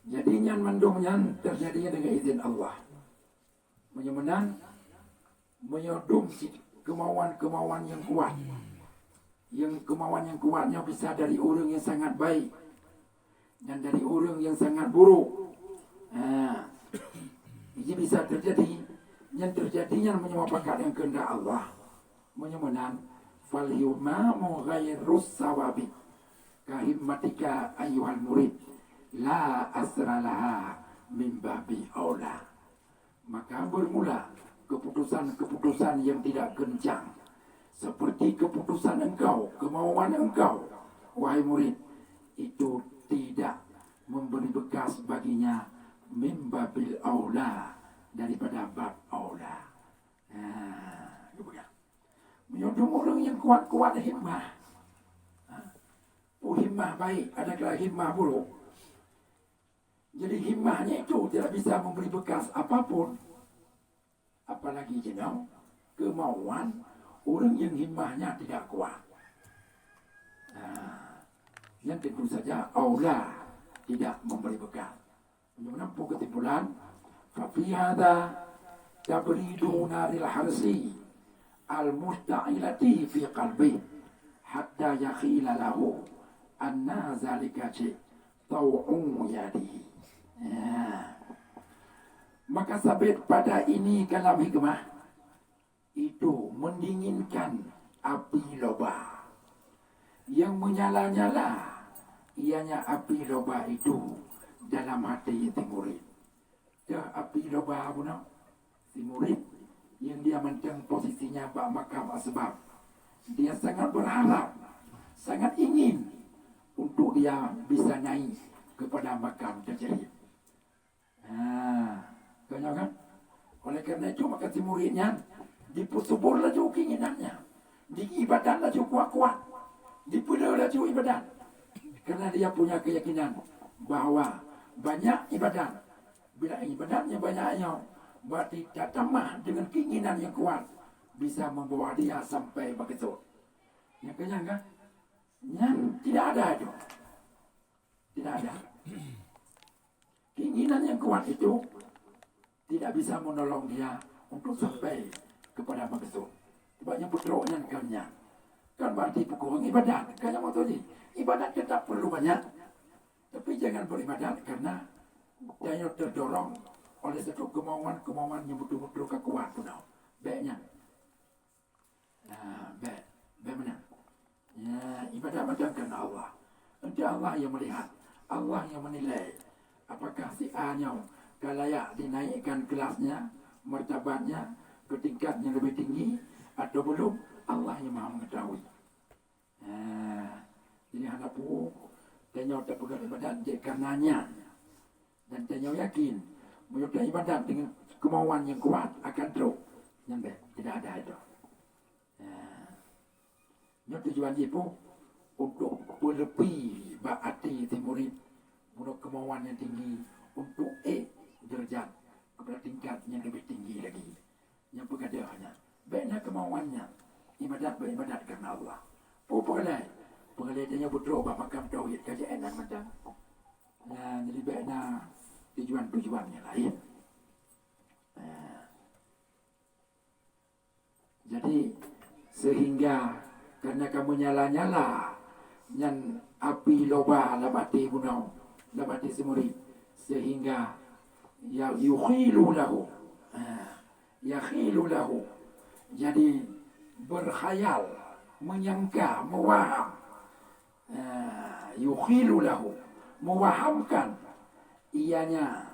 Jadi nyan mendungnya terjadinya dengan izin Allah. Menyemenan menyodung kemauan-kemauan yang kuat. Yang kemauan yang kuatnya bisa dari orang yang sangat baik dan dari orang yang sangat buruk. Ini bisa terjadi. Yang terjadinya menyebabkan yang kehendak Allah. Menyemenan fal yumamu ghairus sawabi kahimmatika ayyuhal murid la asralaha min babi aula. Maka bermula keputusan-keputusan yang tidak kencang, seperti keputusan engkau, kemauan engkau, wahai murid, itu tidak memberi bekas baginya min babil aula, daripada bab aula. Menyodong orang yang kuat-kuat himmah. Himmah baik, adakah himmah buruk? Jadi himmahnya itu tidak bisa memberi bekas apapun. Apalagi kemauan orang yang himmahnya tidak kuat. Yang tentu saja aula tidak memberi bekas. Menempuh kesimpulan, fafi hadza tabridu naril harsi al-musta'ilati fi qalbi hatta yakhila lahu anna zalika tau'u yadihi. Maka sabit pada ini kalam hikmah itu mendinginkan api loba yang menyala-nyala. Ianya api loba itu dalam hati si murid. Api loba apa si murid yang dia menceng posisinya bak makam asbab. Dia sangat berharap, sangat ingin untuk dia bisa naik kepada makam terjadi. Kan? Oleh karena itu maka si muridnya dipusubur laju keinginannya, diibadat laju kuat-kuat, dipula laju ibadat. Karena dia punya keyakinan bahwa banyak ibadat. Bila ibadatnya banyaknya, berarti tatamah dengan keinginan yang kuat bisa membawa dia sampai begitu. Yang kenyang kan? Yang tidak ada itu. Tidak ada. Keinginan yang kuat itu tidak bisa menolong dia untuk sampai kepada begitu. Sebabnya putranya kenyang. Kan berarti kurang ibadat. Kaya mau tahu ibadat tetap perlu banyak. Tapi jangan beribadat karena dia terdorong oleh satu kemauan yang betul-betul kekuatan. Baiknya. Baik mana? Ya, ibadat macam karena Allah. Nanti Allah yang melihat, Allah yang menilai apakah si A-nya layak dinaikkan kelasnya, martabatnya ke tingkat yang lebih tinggi atau belum. Allah yang maha mengetahui. Jadi hendak pun tanya tak pegang ibadat karenanya, dan tanya yakin menyertai ibadat dengan kemauan yang kuat akan teruk. Yang tidak ada itu. Yang tujuan itu untuk berlebih hati si murid, untuk kemauan yang tinggi, untuk derajat kepada tingkat yang lebih tinggi lagi. Yang pegadaiannya, baiklah kemauannya, ibadat karena Allah. Pengelitiannya betul bapak makam tauhid kajian dan macam. Jadi baiklah tujuan-tujuannya lain. Jadi sehingga karena kamu nyala-nyala yang api loba labati gunau labati semuri, sehingga ya yukhilu lahu jadi berkhayal, menyangka, mewaham, yukhilu lahu, mewahamkan ianya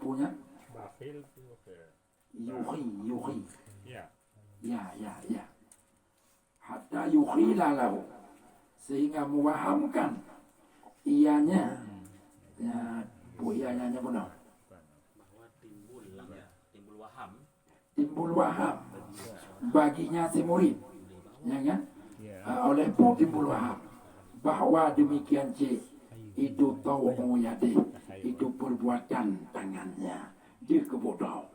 punya yuhi ya hatta yukhila lahu, sehingga mewahamkan ianya ianya benar timbul waham baginya si murid, ya kan? Oleh pun timbul waham bahwa demikian itu tau'u yadi, itu perbuatan tangannya, dia kebodoh.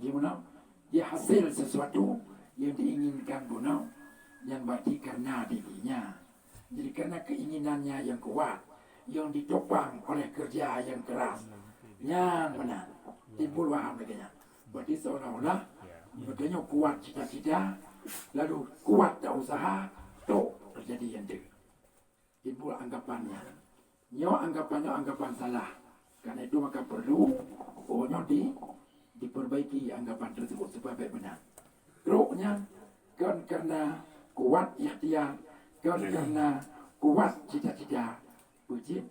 Gimana? Dia hasil sesuatu yang diinginkan guna, yang berarti karena dirinya. Jadi karena keinginannya yang kuat, yang ditopang oleh kerja yang keras. Yang benar. Timbul waham lagi. Berarti seolah-olah makanya kuat cita-cita, lalu kuat tak usaha, tu terjadi yang tu. Timbul anggapannya. Nyo anggapannya anggapan salah. Karena itu maka perlu diperbaiki anggapan tersebut supaya benar. Ruknya kan karena kuat ikhtiar, kan karena kuat cita-cita, wujud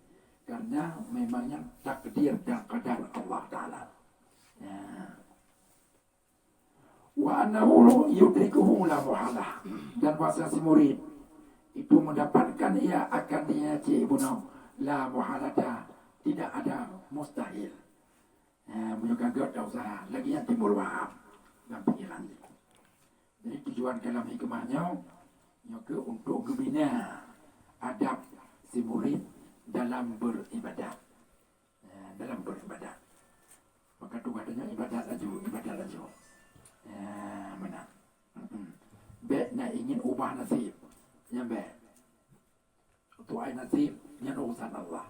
karena memangnya takdir dan qadar Allah Ta'ala. Ya. Wa annahu yudrikuhu la muhalah. Dan bahasa si murid itu mendapatkan ia akan diaji ibnu la muhalata, tidak ada mustahil. Menyukai tak usaha lagi yang timbul waham dalam pikiran. Jadi tujuan kalam hikmahnya untuk membina adab si murid dalam beribadat. Dalam beribadat. Maka tu katanya ibadat laju. Mana? Baik nak ingin ubah nasib. Yang baik. Tuai nasib yang urusan Allah.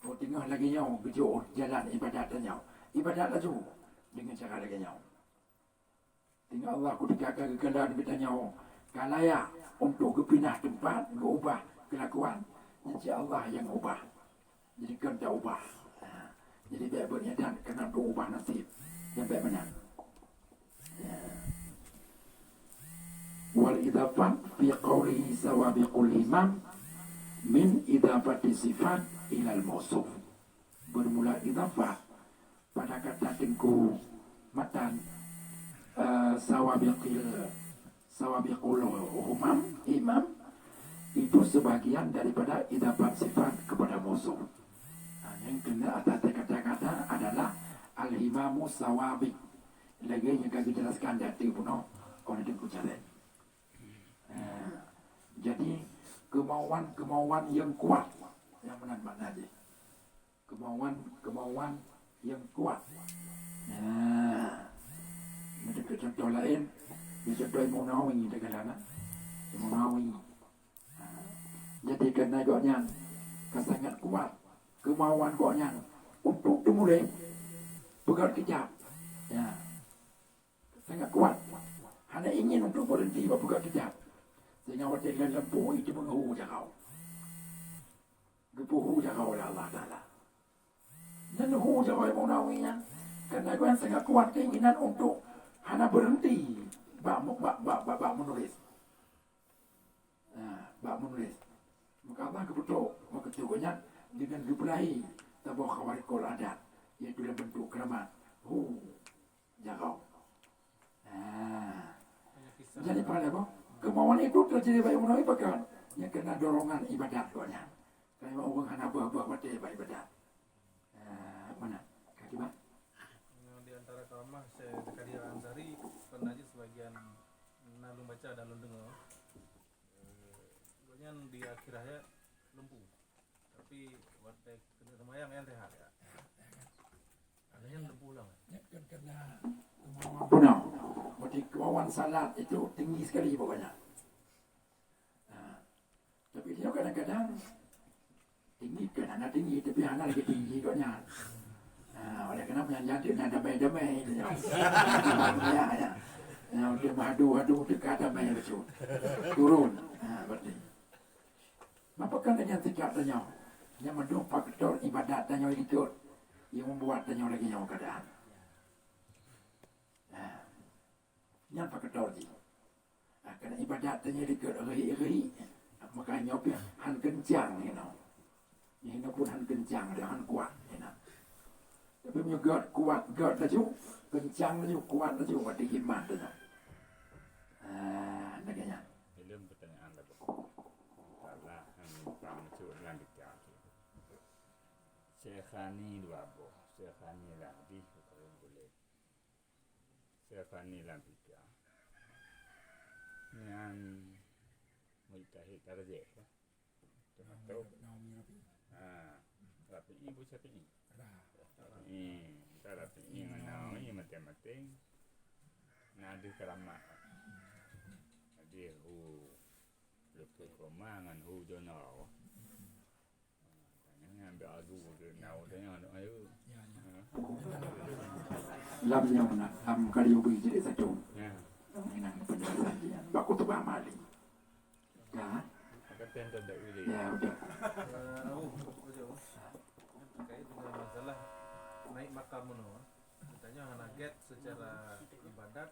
Oh tengah lagi nyaw berjauh jalan ibadat nyaw. Ibadat laju dengan cara lagi nyaw. Tinggal Allah ketika kegagalan kita nyaw. Kalaya untuk kepindah tempat, ubah kelakuan. Jadi Allah yang ubah. Jadi kan tak ubah. Jadi baik berniadan kena untuk ubah nasib. Yang baik benar. Wal idafat fi qawlihi sawabiqul imam min idafati sifat ilal mausuf. Bermula idafat pada kata tengku matan sawabiqul imam itu sebagian daripada idafat sifat kepada mausuf. Yang kena atas kata-kata adalah al-imamu sawabiq. Lagi yang kami jelaskan dari puno oleh tengku jalan. Jadi kemauan yang kuat yang benar makna aja. Kemauan yang kuat. Macam contoh lain, contoh Imam Nawawi dengan Imam Nawawi. Jadi kerana agaknya sangat kuat kemauan agaknya untuk dimulai pegang kejap. Ya. Sangat kuat. Hanya ingin untuk berhenti pegang kejap. Sehingga waktu dengan lempu itu mengehu jangkau. Gepuhu jangkau oleh Allah Ta'ala. Dan lehu jangkau Imam Nawawi nya. Kerana aku yang sangat kuat keinginan untuk hanya berhenti. Bak menulis. Bak menulis. Maka Allah kebetul. Maka juga dengan gebelahi tabuh khawarikul adat. Iaitu dalam bentuk keramat. Jangkau. Jadi pada apa? Kemauan itu terjadi bagi Imam Nawawi bahkan yang kena dorongan ibadat katanya. Kalau orang hana buah-buah pada ibadat. Mana? Kakibat? Di antara kalamah saya Zakaria Ansari pernah aja sebagian nalung baca dan nalung dengar. Pokoknya di akhir hayat lempu. Tapi waktu kena semayang yang rehat ya. Adanya lempu ulang. Ya kan kena kemauan. Berarti kemauan salat itu tinggi sekali pokoknya. Tapi dia kadang-kadang tinggi kan anak tinggi tapi anak lagi tinggi katanya. Oleh kenapa yang jadi nak damai-damai itu. Ya. Dia madu dekat damai itu. Turun. Berarti. Apa kan yang sikap tanya? Yang madu faktor ibadat tanya ikut. Yang membuat tanya lagi nyawa keadaan. Yang faktor ni. Kerana ibadat tanya ikut eri-eri. Maka nyop ya han kencang you know. Ini pun han kencang dia han kuat you know. Tapi punya kuat laju, kencang laju, kuat laju waktu hikmat tu. Naganya. Belum pertanyaan lagi. Salah pamcu lanjut lagi. Syekhani dua boh, syekhani lagi kalau boleh. Syekhani lagi ya. Yang mujtahid tarjih ya. Tahu? Tapi ibu siapa ini? Tapi ini mana ini matematik. Nadi keramat. Nadi lekuk koma ngan jono. dah adu dia nau tanya nak ayo. Ya, ya. Lam yang nak am kali ubi jadi satu. Ya. Dengan penjelasan dia. Baku tu amali. Ya. Maka pen tak ada boleh. Ya udah. Terkait dengan masalah naik makam menuh, katanya hana get secara ibadat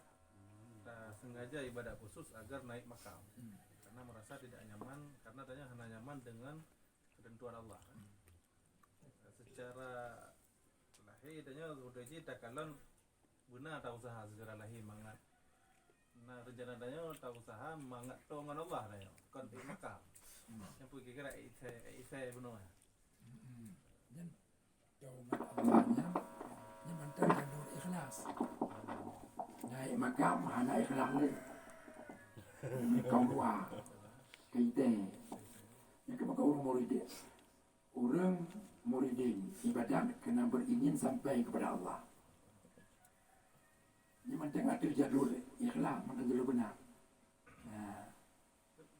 sengaja ibadat khusus agar naik makam karena merasa tidak nyaman karena tanya hana nyaman dengan ketentuan Allah. Secara lahir tanya sudah jadi takalan guna atau usaha secara lahir mangat. Nah rencana tanya tak usaha mangat tongan Allah tanya kon naik makam. Yang pergi kira isai benar. Dan jawaban Allahnya ini mantan jalur ikhlas. Naik makam hana ikhlas ni. Kau dua. Kita. Yang ke orang muridin. Orang muridin ibadat kena beringin sampai kepada Allah. Ini mantan ada jalur ikhlas, mantan jalur benar.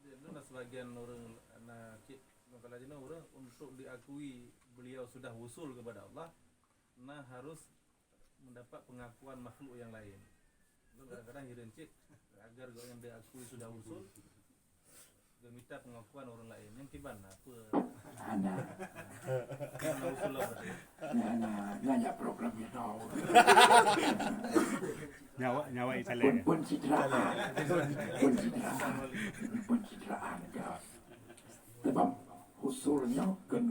Itu sebagian orang anak cik kalau jenis orang untuk diakui beliau sudah wusul kepada Allah, nah harus mendapat pengakuan makhluk yang lain. Itu kadang-kadang hirin cik agar yang diakui sudah wusul, dia minta pengakuan orang lain. Yang kiban apa? Anak. Karena wusul lah berarti. Nanya programnya tahu. Nyawa Islam. Pencitraan. Pencitraan kau. Sebab usulnya kan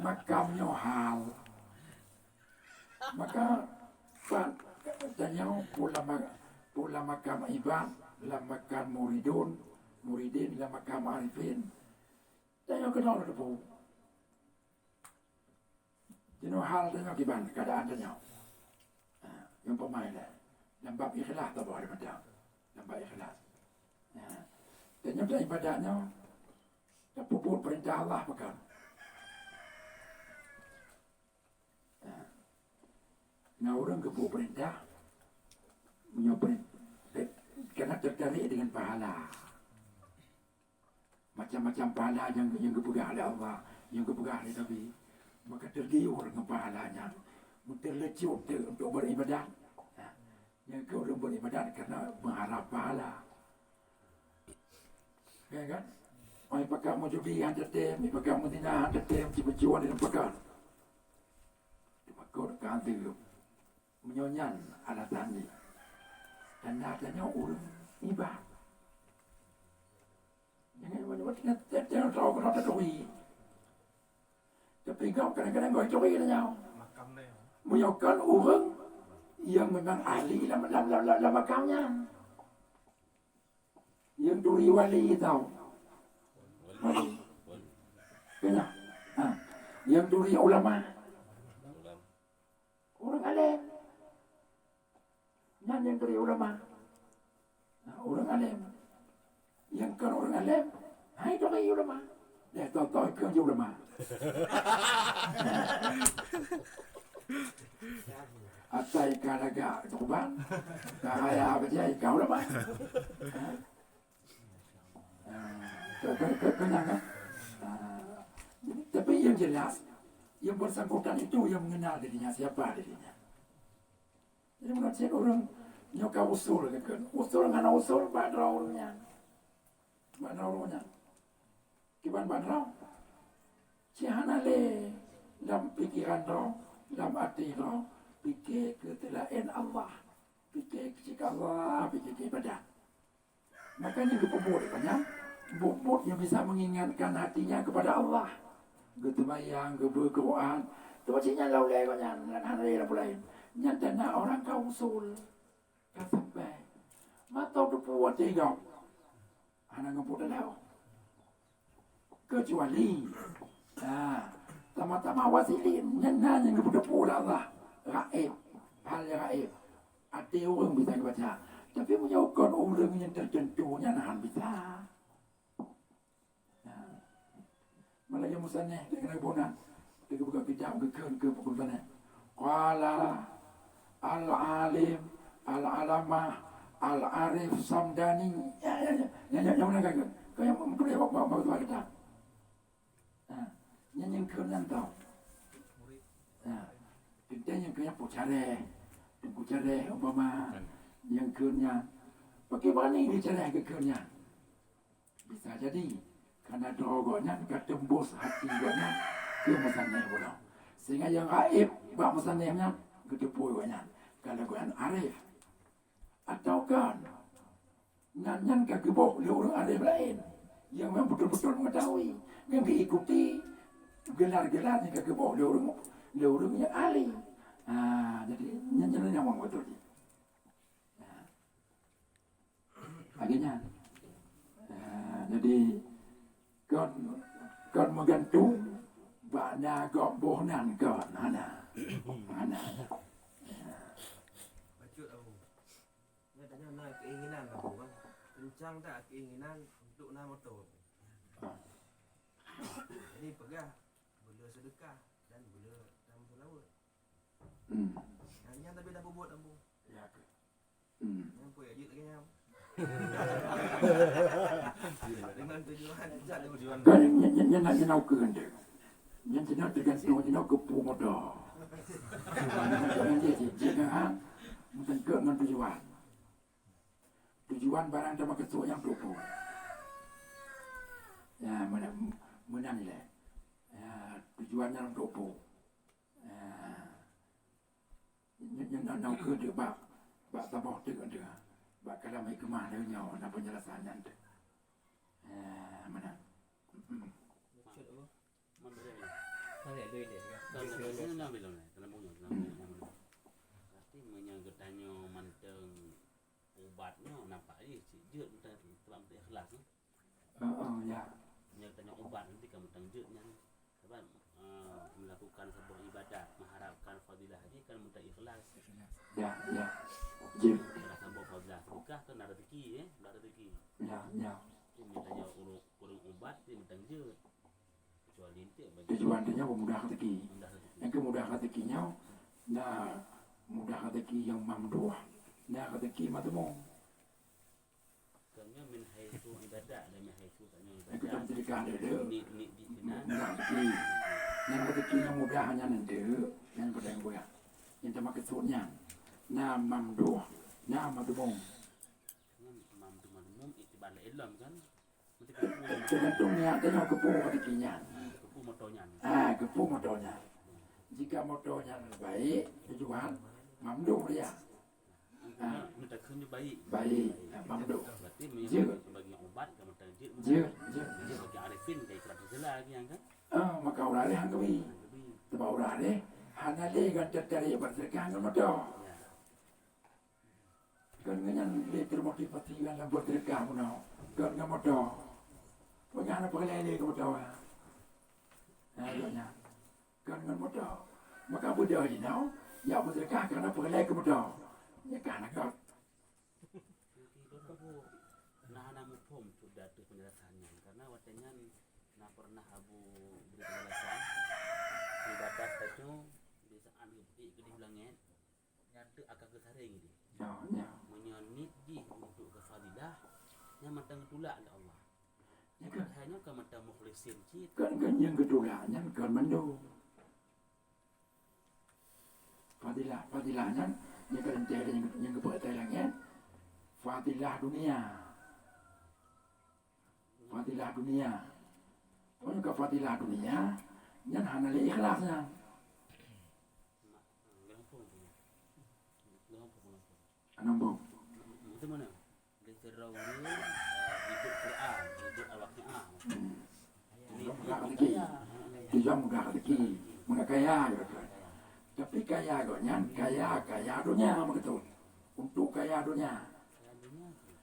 makamnya hal. Maka katanya pula makam ibad, la makam muridin, la makam arifin. Tanya kenal ada pun. Jenuh hal tanya kiban keadaan tanya. Yang pemain dah. Nampak ikhlas tak boleh macam. Nampak ikhlas. Tanya dah ibadahnya. Tak pupuk perintah Allah makan. Nah orang kepuk perintah. Menyopret. Kena tertarik dengan pahala. Macam-macam pahala yang kepegang oleh Allah. Yang kepegang oleh Nabi. Maka tergiur dengan pahalanya. Terlecut untuk beribadat. Yang kau orang beribadat kerana mengharap pahala. Kan? Mai pakai mau judi yang tertem, mai pakai mau tina tertem, cipucuan dalam pakai. Maka kan tu menyonyan alatan ni. Dan adanya orang ibad. Jangan macam-macam jangan tahu kena tertui. Tapi kau kadang-kadang kau tertui dengan Makam ni. menyokong orang yang memang ahli dalam makamnya. Yang duri wali tahu. Wali. Kena. Yang duri ulama. Orang alim. Yang duri ulama. Orang alim. Yang kan orang alim. Hai duri ulama. Dia tahu kan ulama. Atai kalaga tuban, kaya apa je kau lah mah. Kenapa? Tapi yang jelas, yang bersangkutan itu yang mengenal dirinya siapa dirinya. Jadi menurut saya orang nyoka usul kan, usul dengan usul badraulnya, kiban badraul. Siapa le dalam pikiran roh, dalam hati roh. Fikir ketelain Allah, fikir ketika Allah, fikir ibadah. Makanya kepuput banyak, puput yang bisa mengingatkan hatinya kepada Allah. Ketemayang, keberkeruan, tu macamnya laulai banyak, dan hari lain. Nyatanya orang kau usul, kau sampai. Matau tu puat tiga, anak ngeput dah. Kecuali, tama-tama wasilin, nyanyi yang ngeput pula Allah. Raib, hal yang raib. Ada orang bisa baca. Tapi menyokong orang yang tertentunya nahan bisa. Malah yang musannya, dia kena bunan. Dia buka kitab ke pukul sana. Qala al-alim, al-alamah, al-arif samdani. Yang mana kan? Kau yang mungkin dia bawa kitab. yang kena tahu. murid Nah, kita yang kena pucare, umpama yang kena. Bagaimana ini cara kekenya? Bisa jadi karena dogonya ketembus hati gonya ke masannya bola. Sehingga yang gaib bak masannya ketepuynya. Kalau goyan arif atau kan nyanyan kekebok le orang arif lain yang memang betul-betul mengetahui yang diikuti gelar-gelar yang kekebok le orang yang ahli. Jadi nyanyan yang betul. Akhirnya, jadi kon menggantung bana bohnan kon mana. Bacut aku. Dia tanya nak keinginan aku kan. Kencang tak keinginan untuk nak motor. Jadi pegah bela sedekah dan bela dalam selawat. Yang tapi dah buat ambu. Ya. Yang pun ajit lagi yang. Dengan tujuan jat tujuan Kan yang nak jenau ke anda. Yang jenau tergantung jenau ke pumodo. Yang dia jika mungkin ke dengan tujuan. Tujuan barang sama kesuai yang berapa. Ya, mana ni lah. Ya, tujuan yang berapa. Yang nak ke dia bak tabah dengan dia. Bak kalau mai kemah dia nyawa nak penyelesaian tu. Mana? Bacut aku. Ada duit dia kan. Kalau nak bilang ni, kalau punya, tapi menyangkut tanya manteng ubatnya nampak ni jut telah ikhlas ni. Ya. Menyangkut tanya ubat nanti kamu tang jutnya. Sebab melakukan sebuah ibadat mengharapkan fadilah haji kan minta ikhlas. Ya. Je. Kalau sebuah fadilah sedekah kan ada rezeki ada rezeki. Ya. Ini mintanya urung ubat dia minta jut. Kecuali ente bagi Tujuan dia memudah rezeki. mudah rezeki. Yang kemudah rezekinya, nah mudah rezeki yang mamduh, nah rezeki matemu. Kerana min haitsu ibadah dan min haitsu tanya Yang kita ibadah. ceritakan dia. Ni di benar. Rezeki. Yang rezeki yang mudah hanya nanti, yang pada yang boleh. Yang tema kesutnya, nah mamduh, nah matemu. Mampu makmum itibar ilmu kan. Mesti Tergantung niat dia kepu rezekinya. kepu motonya. Kepu motornya. Jika motornya baik, tujuan mamduh dia. Minta kerja baik. Baik, mamduh. Berarti Je. bagi obat kamu tajir. Je. Dia bagi arifin kayak kerap jelas lagi yang kan. Maka orang dia hanggawi. Lebih Sebab orang dia hanya dia kan tertarik bersedekah dengan motor. ya. Kan dengan dia termotivasi kan buat sedekah pun. Kan dengan motor. Punya anak pengelai dia ke motor. Ayahnya. Kan dengan motor. Maka budak ini tahu. Ya bersedekah kerana pengelai ke motor. Ya kan agak. Nah namu pom sudah tu penjelasannya karena watanya nak pernah abu beri penjelasan ibadat itu di saat itu dibilangnya nyata akak kesaring ini Ya. menyonit di untuk kefadilah yang matang tulak oleh Allah. Ya kan. Hanya ke matang mukhlisin cit Kan yang kedulanya kan mendu. Fadilahnya yang kerentai yang kebertelangnya. Fadilah dunia. Fadilah dunia. Pokoknya ke fadilah dunia, yang hanya ikhlasnya. Anambung. itu mana? Di Fir'aun hidup Quran, hidup al-Waqi'ah. Ini Mudah rezeki. Dia mudah rezeki. Mudah kaya gitu. Tapi kaya gonya, kaya dunia begitu. Untuk kaya dunia.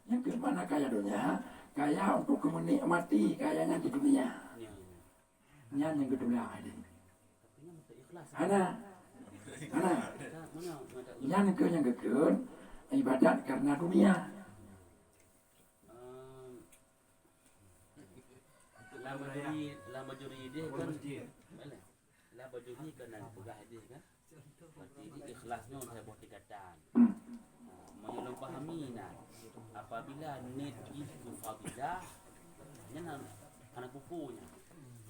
Yang ke mana kaya dunia? Kaya untuk menikmati kayanya di dunia. Yang kedua ini. Tapi yang minta ikhlas. Ana. Mana? Yang ke ibadat karena dunia. Lama juri dia kan. Lama juri kan nak pegah dia kan. Berarti ikhlasnya saya buat tingkatan. Menyelum pahami nah. Apabila niat itu fadilah, nya anak pupunya.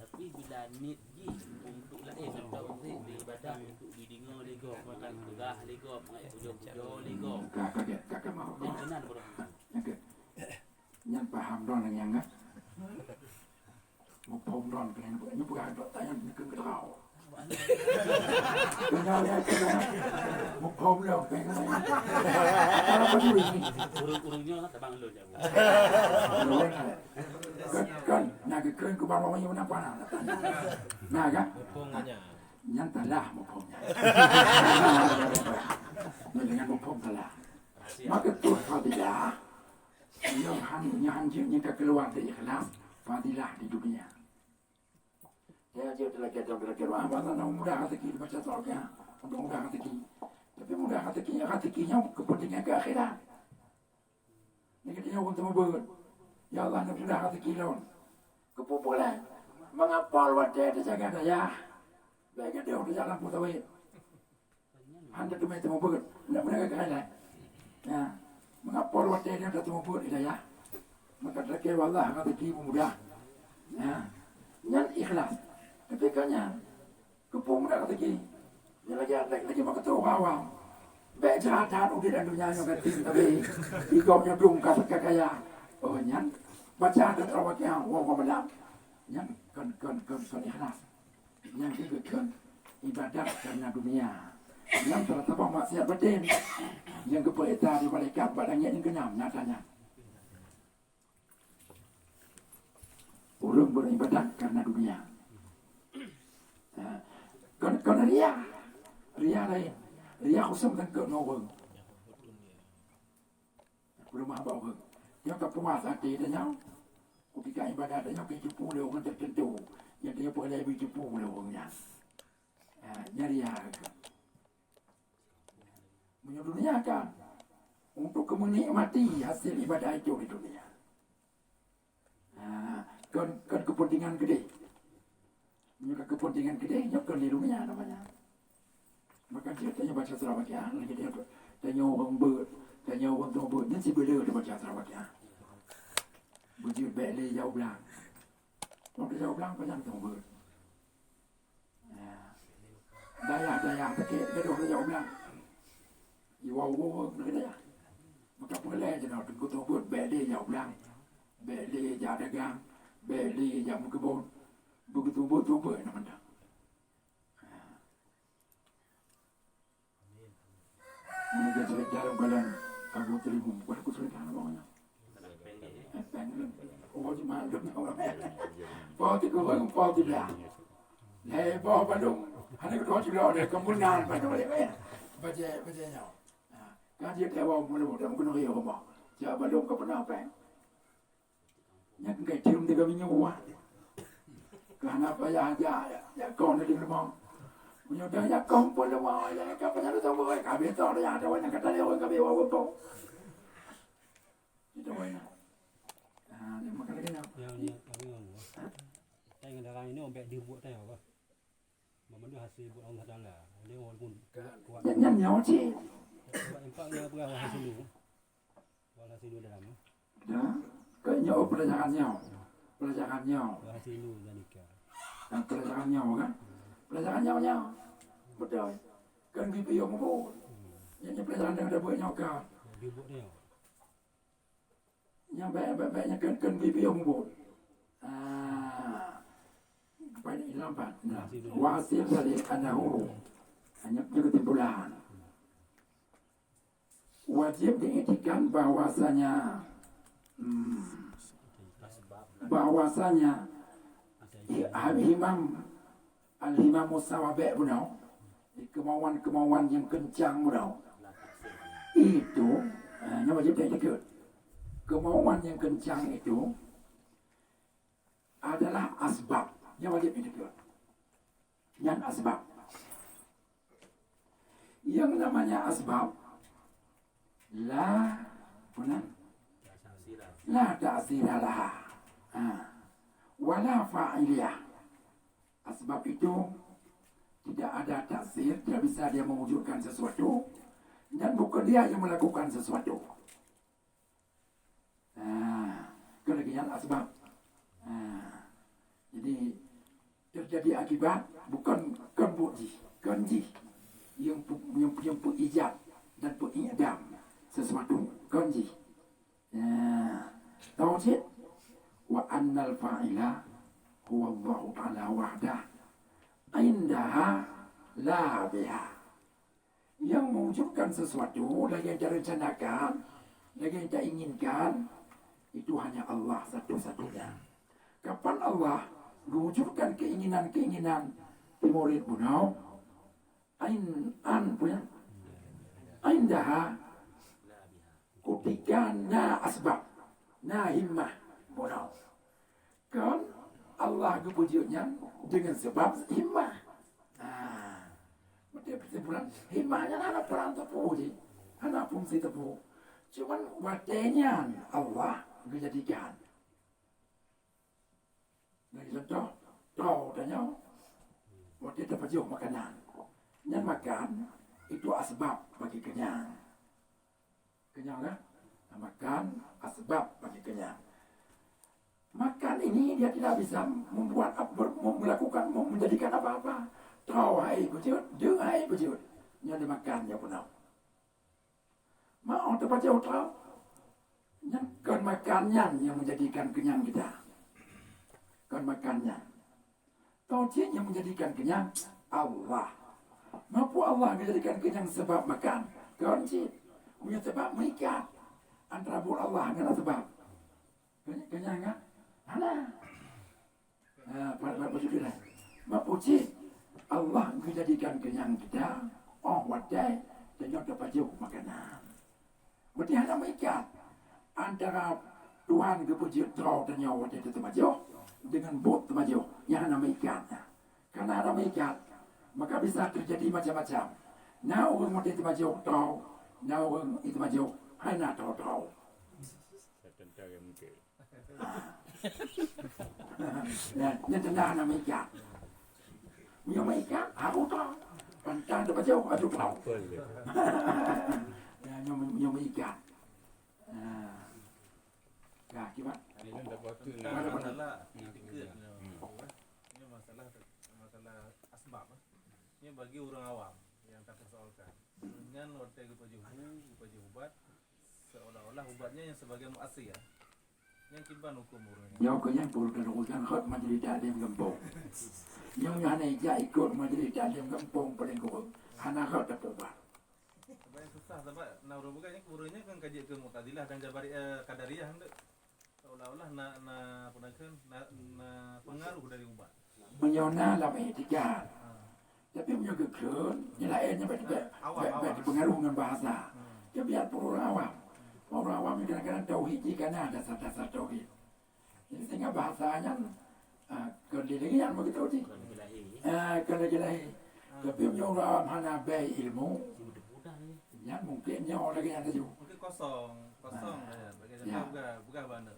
Tapi bila niat ji untuk lain atau untuk beribadah untuk didengar lego makan gerah lego mengai pujo-pujo lego. Kakak mau. Yang benar orang. Yang paham dong yang enggak. Một hôm đòn cái này nó bukan đòn tay nó cứ cái đầu cái nhau ya cái này một hôm đâu cái này nó có gì Urung-urungnya terbang lu ya. kan nah cái keren của bao nhiêu năm qua nào nah kan nhân tài là một hôm nên dengan một hôm là maka Tuhan fadilah yang hancur yang keluar dari ikhlas fadilah di dunia. Ya dia telah kata apa nak mudah rezeki baca surga untuk mudah rezeki. Tapi mudah rezekinya kepentingan ke akhirat. Ini dia untuk membuat. Ya Allah nak mudah rezeki lawan. Kepupulan mengapal wajah jaga daya. Baik dia udah jalan putawai. Anda tu macam membuat. Nak mudah ke akhirat. Ya mengapal wajah dia dah membuat hidayah. Maka rezeki Allah rezeki mudah. Ya yang ikhlas. Ketikanya kepung dah rezeki. Dia lagi mak ketua awam. Baik jahat udah dan dunia yang keting tapi igaunya belum kasih kaya. Oh nyan baca ada terawat yang wong malam. Nyan kan ikhlas. Yang diberikan ibadah karena dunia. Yang terdapat maksiat batin. Yang keperintah di malaikat badannya yang genam nyatanya. Orang beribadah karena dunia. Còn ria đây ria khusus tentang kenohong belum apa orang yang kepuasan hati dan yang ketika ibadah dan yang kecupu le orang tertentu yang dia boleh bercupu le orangnya nyari menyuruh dunia kan untuk menikmati hasil ibadah itu di dunia kan kepentingan gede menyuruh kepentingan gede nyokon di dunia namanya. Maka dia tanya baca Sarawak ya, lagi dia tanya orang ber, tanya orang tua ber, nanti bela dia baca Sarawak ya. Bujur beli jauh belang, kalau dia jauh belang macam tu ber. Daya pakai gaduh dia jauh belang. Iwau dia. Maka boleh je nak tengok tu ber beli jauh belang, beli jauh dagang, beli jauh kebun, begitu ber namanya. Mereka sudah dalam keadaan aku terima, aku sudah dalam bawahnya. Oh cuma ada orang. Bawa tiga orang, bawa tiga. Hei bawa Bandung, hanya kedua juga ada kemudian Bandung lagi. Baca. Kan dia bawa mula-mula mungkin orang yang bawa. Siapa Bandung kau pernah apa? Yang kayak cium tiga minyak. Kenapa ya kau nanti rumah. Punya daya kompon lemah ya kapanya tu tahu boleh kabel tu ada orang kata dia orang kabel awak tu. Itu mana? Dia makan lagi nak. Yang kami ngomong. Saya ngendaran ini ombak dibuat tanya apa? Memenuhi hasil buat Allah Taala. Ini walaupun kuat. Yang nyawa sih. Impaknya bukan hasil dulu. Hasil dulu dalam. Ya, kayaknya pelajaran nyawa. Hasil dulu dan nikah. Pelajaran nyawa kan? Pelajaran nyawa. Betul. Kan bibi yang mau. Yang pelajaran yang ada buat nyawa kan. Dibuat dia. Yang baik-baiknya kan bibi yang mau. Kepada ini lambat. Wasil dari anahu. Hanya kesimpulan. Wajib dietikan bahwasanya Al-himam musawabe bunau, kemauan yang kencang bunau, itu hanya wajib diikut. Kemauan yang kencang itu adalah asbab yang wajib diikut. Yang asbab, yang namanya asbab, la ta'siralah, wala fa'iliyah. Sebab itu tidak ada taksir, tidak bisa dia mewujudkan sesuatu dan bukan dia yang melakukan sesuatu. Kemudian asbab. Jadi akibat bukan buji kanji yang ijab dan pengidam sesuatu kanji. Tauhid wa annal fa'ila huwa Allah ta'ala wahdah indaha la biha. Yang mewujudkan sesuatu lagi yang direncanakan, lagi yang kita inginkan, itu hanya Allah satu-satunya. Kapan Allah mewujudkan keinginan-keinginan di murid bunau, indaha ketika na asbab, na himmah bunau. Kan Allah kewujudnya dengan sebab himmah. Dia kesimpulan himmahnya anak perang tepu je, anak fungsi tepu. Cuman wadenya Allah menjadikan. Lagi contoh, tahu tanya, waktu dapat jauh makanan. Yang makan itu asbab bagi kenyang. Kenyang kan? Makan asbab bagi kenyang. Makan ini dia tidak bisa menjadikan apa-apa. Tahu hai bujut, dengar hai bujut. Yang dimakan dia pun tahu. Mau tempat jauh tahu. Yang kan makannya yang menjadikan kenyang kita. Kan makannya. Tauhid yang menjadikan kenyang Allah. Mampu Allah menjadikan kenyang sebab makan. Tauhid punya sebab mengikat antara Allah dengan sebab. Kenyang kan? Mana? Pada bersyukur. Mampu Allah menjadikan kenyang kita. Oh, wadai dan yang dapat jauh makanan. Berarti hanya mengikat antara Tuhan kepuji terau dan nyawa dia termaju dengan bot termaju yang hanya mengikatnya. Karena hanya mengikat, maka bisa terjadi macam-macam. Nah, orang mati termaju terau, nah orang itu maju hanya terau. Tentara mungkin. Nah, yang tengah hanya mengikat. Yang mengikat, harus terau. Pantang termaju, harus terau. Apa dia? Yang mengikat. Nah, gimana? Ini kan tak patut Tentang nak. masalah etiket ini masalah asbab. Ini bagi orang awam yang tak persoalkan. Dengan waktu kepaji ubat seolah-olah ubatnya yang sebagian muasir. Yang kiban hukum orangnya. Yang kenyang pun kerugian khot majlis taklim kampung. Yang hanya ikut majlis taklim kampung paling kurang. Hanya khot tak ubat. Sebab yang susah sebab nak bukannya kemurunya kan kaji ke Mu'tazilah dan Qadariyah hendak seolah-olah nak pengaruh dari ubat. Menyona dalam etika. Tapi punya kekun, yang lainnya berpengaruh dengan bahasa. Dia biar orang awam. Orang awam ini kadang-kadang tauhid jika ada dasar-dasar tauhid. Jadi sehingga bahasanya kedirian begitu sih. Kelagi-lagi. Tapi punya orang awam hanya baik ilmu. Ya mungkinnya orang yang ada juga. Mungkin kosong aja. Bagi contoh bukan bana.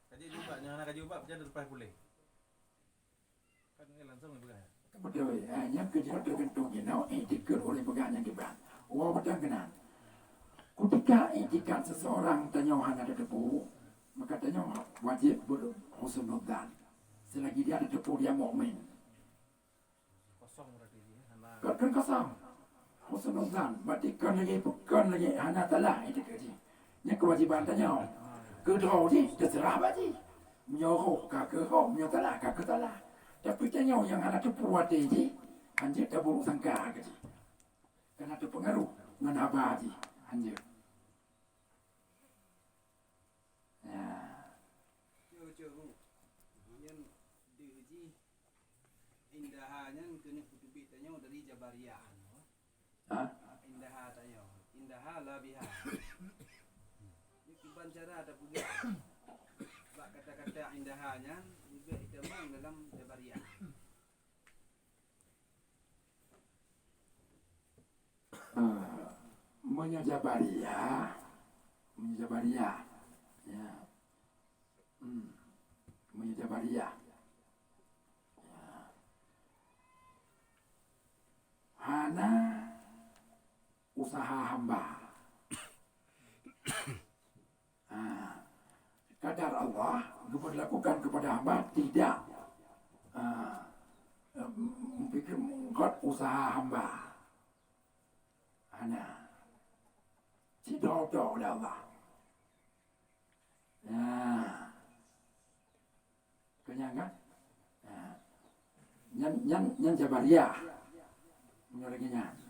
Kaji ubat yang kaji ubat jadi lepas boleh. Kan ni langsung bukan. Betul, hanya kerja tergantung jenau etika oleh pegawai yang kibat. Wah betul kenal. Ketika etika seseorang tanya hanya ada tepu, maka tanya wajib berhusnudzan. Selagi dia ada tepu dia mukmin. Kosong berarti ini. Kan kosong. Husnudzan, berarti kan lagi hanya telah etika dia. Yang kewajiban tanya. Kedua dia terserah bagi. Menyoh kakek menyotalah kakek telah. Tapi tanya yang anak tu puat dia, anjir tak buruk sangka ke dia. Kerana tu pengaruh dengan abah dia, anjir. Ya. Cucu, yang diuji indahnya kena kutubit tanya dari Jabariyah. Hah? Indah tanya, indah la biha. Ini kiban cara ada punya. Sebab kata-kata indahnya juga ditemukan dalam Jabariyah. Menyajabariyah, ya, menyajabariyah, ya, hana usaha hamba. Kadar Allah diberlakukan kepada hamba tidak pikir mengkot usaha hamba. Ana cidodo dah Allah. Nah, kenyang kan? Nah, nyan jabaria, menyorongnya.